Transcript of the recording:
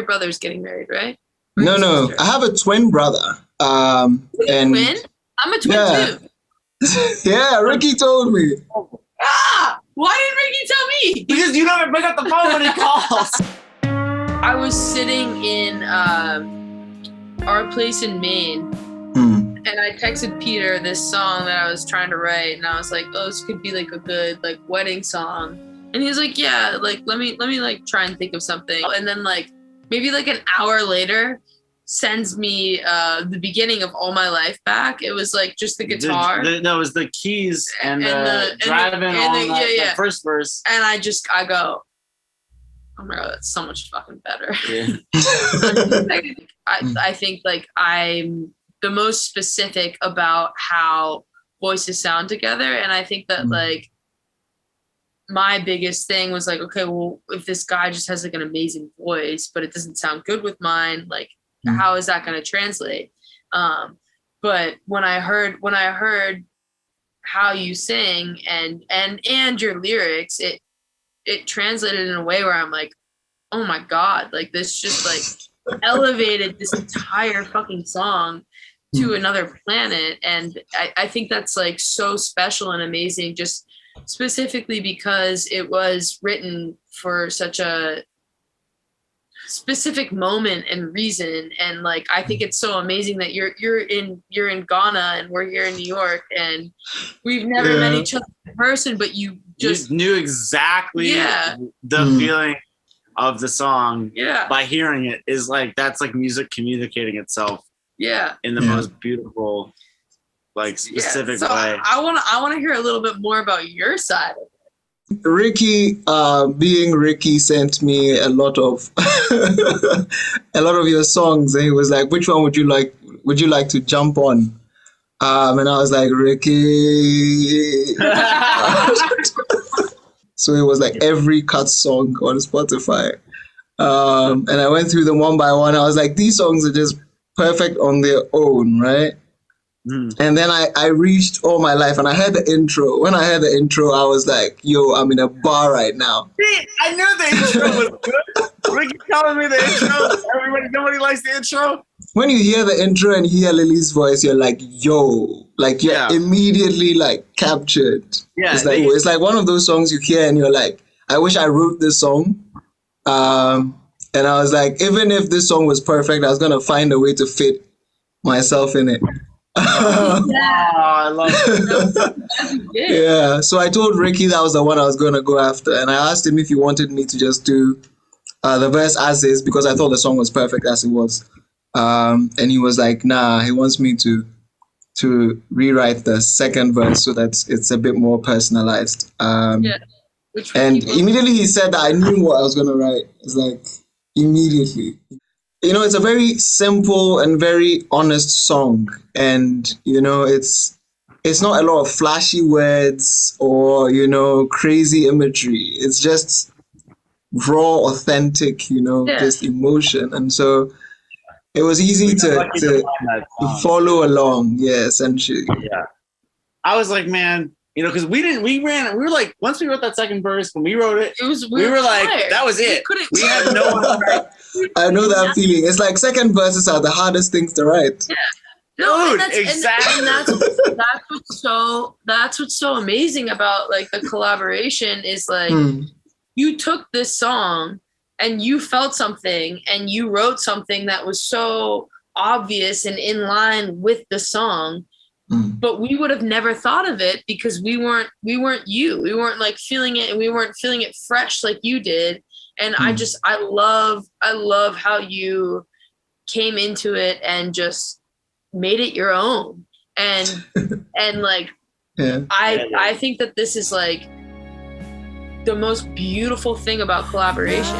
Your brother's getting married, right? No, no. I have a twin brother. And twin? I'm a twin too. Yeah, Ricky told me. Why didn't Ricky tell me? Because you never pick up the phone when he calls. I was sitting in our place in Maine, and I texted Peter this song that I was trying to write, and I was like, "Oh, this could be like a good like wedding song." And he was like, "Yeah, like let me like try and think of something." And then like maybe like an hour later, sends me the beginning of All My Life back. It was like just the guitar. No, it was the keys and the driving on the first verse. And I go, oh my God, that's so much fucking better. Yeah. I think like I'm the most specific about how voices sound together. And I think that like my biggest thing was like, okay, well, if this guy just has like an amazing voice, but it doesn't sound good with mine, like how is that going to translate? But when I heard how you sing and your lyrics, it translated in a way where I'm like, oh my God, like this just like elevated this entire fucking song to another planet. And I think that's like so special and amazing, just specifically because it was written for such a specific moment and reason. And like I think it's so amazing that you're in Ghana and we're here in New York and we've never met each other in person, but you just knew exactly the feeling of the song by hearing it. Is like that's like music communicating itself in the most beautiful like specific way. I want to hear a little bit more about your side of it. Ricky, being Ricky, sent me a lot of your songs, and he was like, "Which one would you like to jump on?" And I was like, "Ricky." So it was like every CUTTS song on Spotify, and I went through them one by one. I was like, "These songs are just perfect on their own, right?" And then I reached All My Life and I heard the intro. When I heard the intro, I was like, yo, I'm in a bar right now. See, I knew the intro was good. Ricky telling me the intro. Nobody likes the intro. When you hear the intro and you hear Lily's voice, you're like, yo, like you're immediately like captured. Yeah, it's like one of those songs you hear and you're like, I wish I wrote this song. And I was like, even if this song was perfect, I was going to find a way to fit myself in it. I love it. Yeah, so I told Ricky that was the one I was going to go after, and I asked him if he wanted me to just do the verse as is because I thought the song was perfect as it was, and he was like, nah, he wants me to rewrite the second verse so that it's a bit more personalized. And immediately he said that I knew what I was going to write. It's like immediately. You know, it's a very simple and very honest song. And, you know, it's not a lot of flashy words or, you know, crazy imagery. It's just raw, authentic, you know, just emotion. And so it was easy to follow along. Yeah, essentially. Yeah. I was like, man, you know, because we were like, once we wrote that second verse, when we wrote it, we were like, that was it. We had no one. I know that feeling. It's like second verses are the hardest things to write. Yeah. No, dude, exactly. And that's what's so amazing about like the collaboration is like you took this song and you felt something and you wrote something that was so obvious and in line with the song. But we would have never thought of it because we weren't you. We weren't like feeling it and we weren't feeling it fresh like you did. And I love how you came into it and just made it your own. And like I think that this is like the most beautiful thing about collaboration.